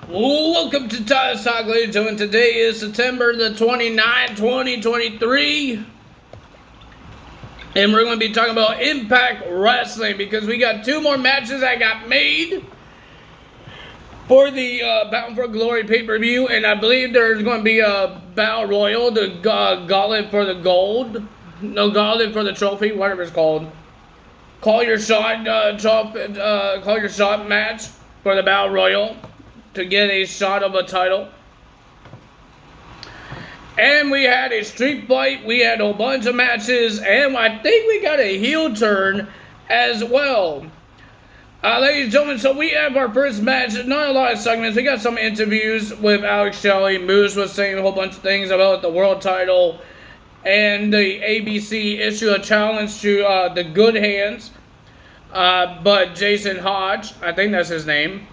Welcome to Tyler's Talk, ladies and gentlemen. Today is September the 29th, 2023. And we're going to be talking about Impact Wrestling because we got two more matches that got made for the Bound for Glory pay-per-view. And I believe there's going to be a Battle Royal, the Gauntlet for the Gold. No, Gauntlet for the Trophy, whatever it's called. Call your shot match for the Battle Royal to get a shot of a title. And we had a street fight, we had a bunch of matches, and I think we got a heel turn as well. Ladies and gentlemen, so we have our first match, not a lot of segments, we got some interviews with Alex Shelley. Moose was saying a whole bunch of things about the world title, and the ABC issue a challenge to the Good Hands, but Jason Hodge, I think that's his name,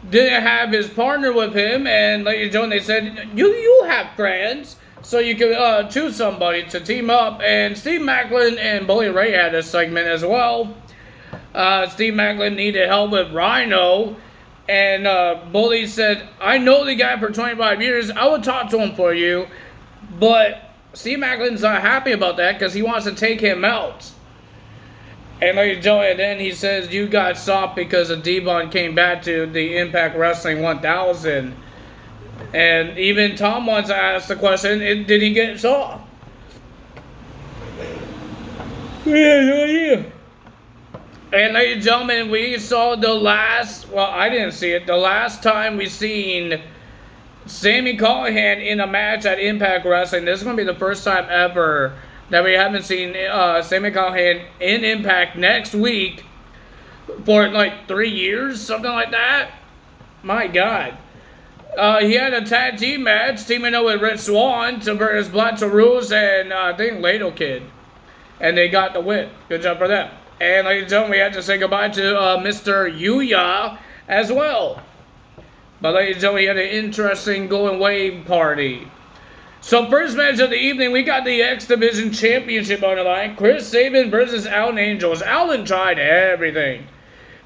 didn't have his partner with him, and ladies and gentlemen, they said, you have friends, so you can choose somebody to team up, and Steve Maclin and Bully Ray had a segment as well. Steve Maclin needed help with Rhino, and Bully said, I know the guy for 25 years, I would talk to him for you, but Steve Maclin's not happy about that because he wants to take him out. And ladies and gentlemen, then he says, you got stopped because of D-Von came back to the Impact Wrestling 1000. And even Tom wants to ask the question, did he get stopped? Yeah. And ladies and gentlemen, we saw the last, well, I didn't see it, the last time we seen Sami Callihan in a match at Impact Wrestling. This is going to be the first time ever that we haven't seen Sami Callihan in Impact next week for like 3 years, something like that. My God. He had a tag team match, teaming up with Rich Swann versus Black Taurus and I think Lato Kid. And they got the win. Good job for them. And ladies and gentlemen, we had to say goodbye to Mr. Yuya as well. But ladies and gentlemen, he had an interesting going away party. So first match of the evening, we got the X Division Championship on the line. Chris Sabin versus Alan Angels. Alan tried everything.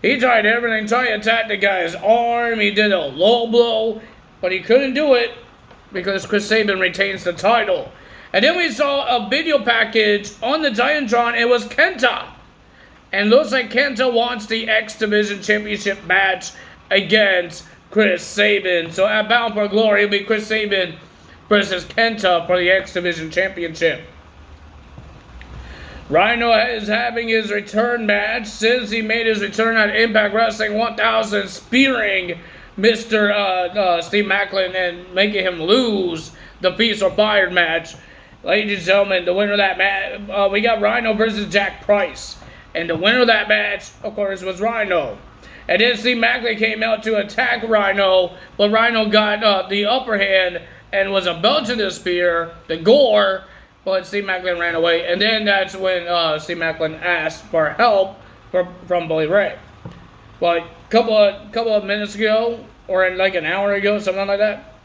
He tried everything, tried to attack the guy's arm. He did a low blow, but he couldn't do it because Chris Sabin retains the title. And then we saw a video package on the Titantron. It was Kenta. And looks like Kenta wants the X Division Championship match against Chris Sabin. So at Bound for Glory, it'll be Chris Sabin versus Kenta for the X Division Championship. Rhino is having his return match since he made his return at Impact Wrestling 1000, spearing Mr. Steve Maclin and making him lose the Peace or Fired match. Ladies and gentlemen, the winner of that match, we got Rhino versus Jack Price. And the winner of that match, of course, was Rhino. And then Steve Maclin came out to attack Rhino, but Rhino got the upper hand and was about to the spear, the gore, but Steve Maclin ran away. And then that's when Steve Maclin asked for help from Bully Ray. Well, a couple of minutes ago, or like an hour ago, something like that.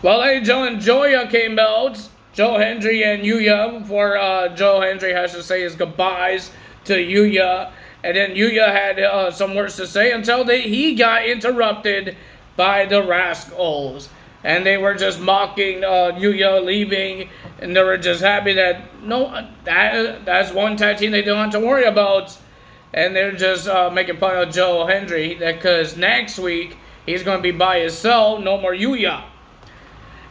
Well, ladies and gentlemen, Joya came out, Joe Hendry and Yuya, before Joe Hendry has to say his goodbyes to Yuya. And then Yuya had some words to say until he got interrupted by the Rascals. And they were just mocking Yuya leaving, and they were just happy that, no, that's one tag team they don't have to worry about. And they're just making fun of Joe Hendry, because next week, he's going to be by himself, no more Yuya.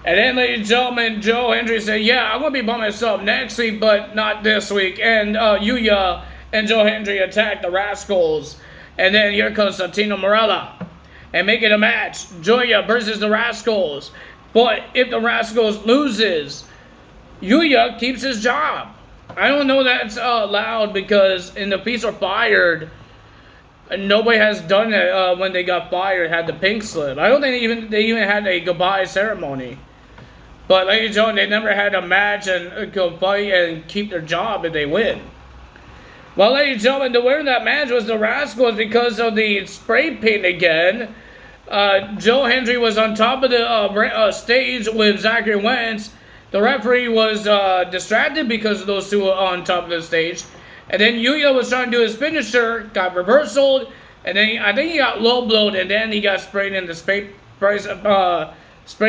And then, ladies and gentlemen, Joe Hendry said, yeah, I'm going to be by myself next week, but not this week. And Yuya and Joe Hendry attacked the Rascals. And then here comes Santino Marella. And make it a match, Joya versus the Rascals. But if the Rascals loses, Yuya keeps his job. I don't know that's allowed because in the Peace or Fired, nobody has done it when they got fired, had the pink slip. I don't think they even had a goodbye ceremony. But ladies and gentlemen, they never had a match and go fight and keep their job if they win. Well, ladies and gentlemen, the winner of that match was the Rascals because of the spray paint again. Joe Hendry was on top of the stage with Zachary Wentz. The referee was distracted because of those two on top of the stage. And then Yuya was trying to do his finisher, got reversaled, And then I think he got low blowed, and then he got sprayed in the spray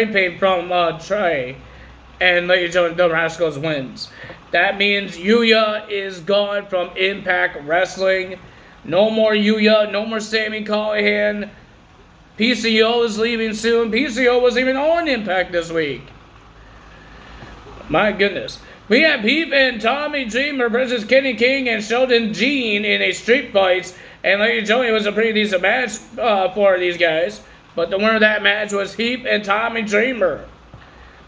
paint from Trey. And ladies and gentlemen, the Rascals wins. That means Yuya is gone from Impact Wrestling. No more Yuya, no more Sami Callihan. PCO is leaving soon. PCO was even on Impact this week. My goodness. We have Peep and Tommy Dreamer versus Kenny King and Sheldon Jean in a street fight. And ladies and gentlemen, it was a pretty decent match for these guys. But the winner of that match was Heap and Tommy Dreamer.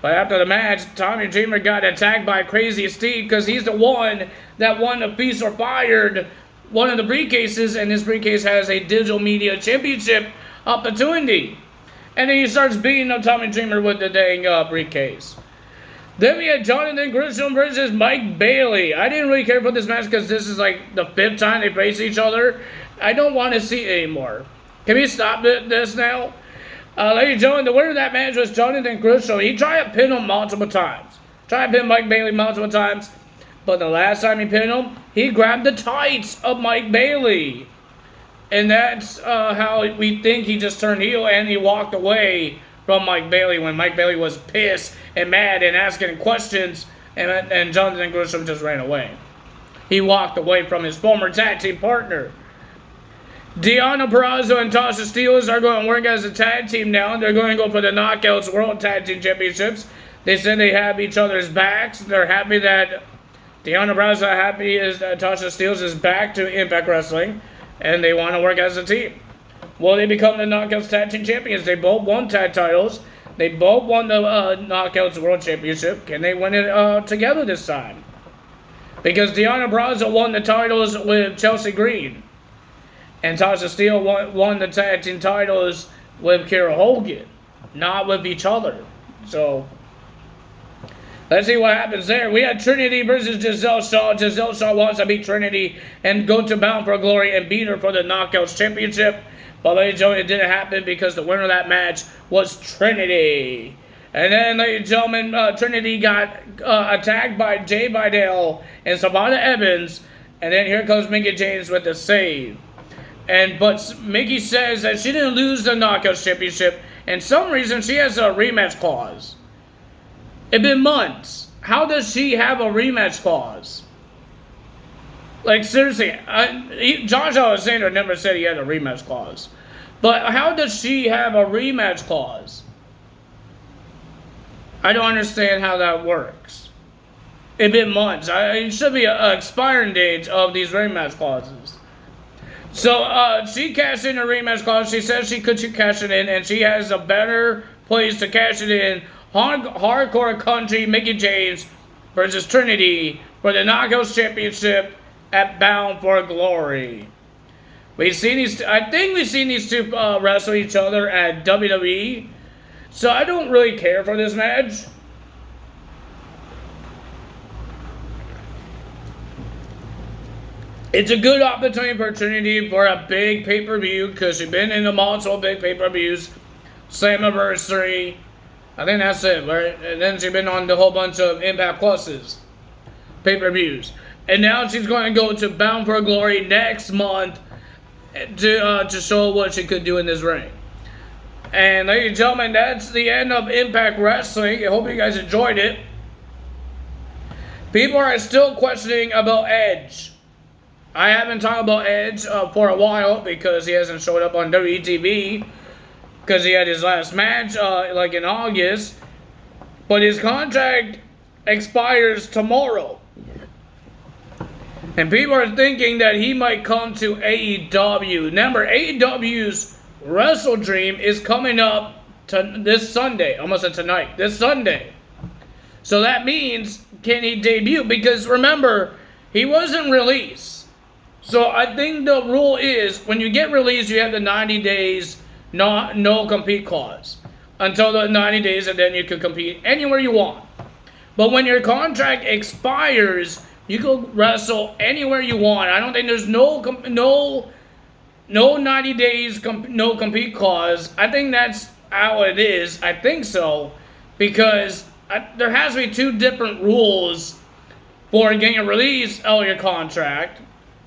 But after the match, Tommy Dreamer got attacked by Crazy Steve because he's the one that won the Feast or Fired, one of the briefcases, and this briefcase has a Digital Media Championship opportunity. And then he starts beating up Tommy Dreamer with the dang briefcase. Then we had Jonathan Gresham versus Mike Bailey. I didn't really care for this match because this is like the 5th time they face each other. I don't want to see it anymore. Can we stop this now? Ladies and gentlemen, the winner of that match was Jonathan Gresham. He tried to pin him multiple times. Tried to pin Mike Bailey multiple times. But the last time he pinned him, he grabbed the tights of Mike Bailey. And that's how we think he just turned heel, and he walked away from Mike Bailey when Mike Bailey was pissed and mad and asking questions, and Jonathan Gresham just ran away. He walked away from his former tag team partner. Deonna Purrazzo and Tasha Steelz are going to work as a tag team now. They're going to go for the Knockouts World Tag Team Championships. They said they have each other's backs. They're happy that Deonna Purrazzo happy is that Tasha Steelz is back to Impact Wrestling, and they want to work as a team. Will they become the Knockouts Tag Team Champions? They both won tag titles. They both won the Knockouts World Championship. Can they win it together this time? Because Deonna Purrazzo won the titles with Chelsea Green. And Tasha Steelz won the tag team titles with Kiera Hogan. Not with each other. So, let's see what happens there. We had Trinity versus Giselle Shaw. Giselle Shaw wants to beat Trinity and go to Bound for Glory and beat her for the Knockouts Championship. But ladies and gentlemen, it didn't happen because the winner of that match was Trinity. And then, ladies and gentlemen, Trinity got attacked by Jay Vidal and Savannah Evans. And then here comes Mickie James with the save. But Mickie says that she didn't lose the Knockouts Championship. And some reason she has a rematch clause. It's been months. How does she have a rematch clause? Like, seriously, Josh Alexander never said he had a rematch clause. But how does she have a rematch clause? I don't understand how that works. It's been months. It should be an expiring date of these rematch clauses. So, she cashed in her rematch clause. She says she could cash it in, and she has a better place to cash it in. Hardcore Country Mickie James versus Trinity for the Knockouts Championship at Bound for Glory. I think we've seen these two wrestle each other at WWE. So I don't really care for this match. It's a good opportunity for Trinity for a big pay-per-view because she's been in multiple big pay-per-views. Slammiversary. I think that's it, right? And then she's been on the whole bunch of Impact Pluses pay-per-views. And now she's going to go to Bound for Glory next month to show what she could do in this ring. And ladies and gentlemen, that's the end of Impact Wrestling. I hope you guys enjoyed it. People are still questioning about Edge. I haven't talked about Edge for a while because he hasn't showed up on WTV because he had his last match like in August. But his contract expires tomorrow. And people are thinking that he might come to AEW. Remember, AEW's Wrestle Dream is coming up this Sunday. Almost said tonight. This Sunday. So that means, can he debut? Because remember, he wasn't released. So I think the rule is, when you get released, you have the 90 days no compete clause. Until the 90 days, and then you can compete anywhere you want. But when your contract expires, you can wrestle anywhere you want. I don't think there's no 90 days no compete clause. I think that's how it is. I think so. Because there has to be two different rules for getting a release of your contract.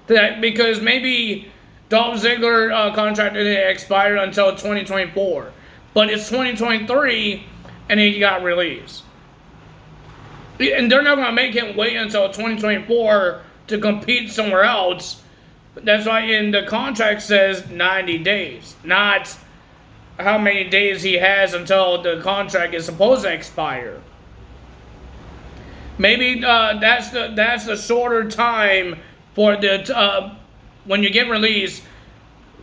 Because maybe Dolph Ziggler contract didn't expire until 2024, but it's 2023, and he got released. And they're not going to make him wait until 2024 to compete somewhere else. That's why in the contract says 90 days, not how many days he has until the contract is supposed to expire. Maybe that's the shorter time for the when you get released,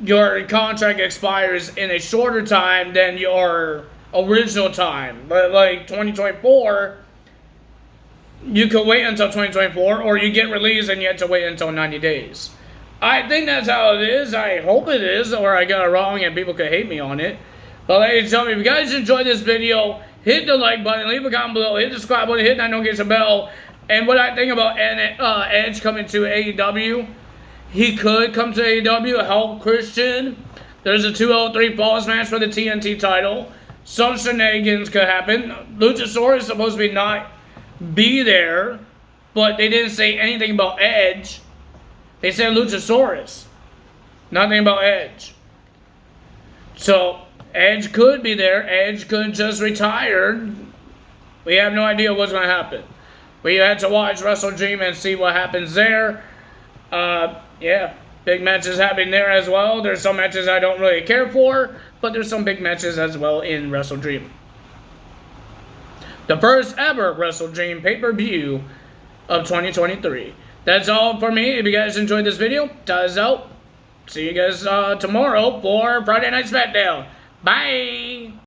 your contract expires in a shorter time than your original time. But like 2024, you could wait until 2024, or you get released and you have to wait until 90 days. I think that's how it is. I hope it is, or I got it wrong and people could hate me on it. But ladies and gentlemen, if you guys enjoyed this video, hit the like button, leave a comment below, hit the subscribe button, hit that notification bell. And what I think about Edge coming to AEW, he could come to AEW, help Christian. There's a 203 falls match for the TNT title. Some shenanigans could happen. Luchasaurus is supposed to not be there, but they didn't say anything about Edge. They said Luchasaurus. Nothing about Edge. So, Edge could be there. Edge could just retire. We have no idea what's going to happen. We had to watch WrestleDream and see what happens there. Yeah, big matches happening there as well. There's some matches I don't really care for, but there's some big matches as well in WrestleDream. The first ever WrestleDream pay-per-view of 2023. That's all for me. If you guys enjoyed this video, guys out. See you guys tomorrow for Friday Night SmackDown. Bye!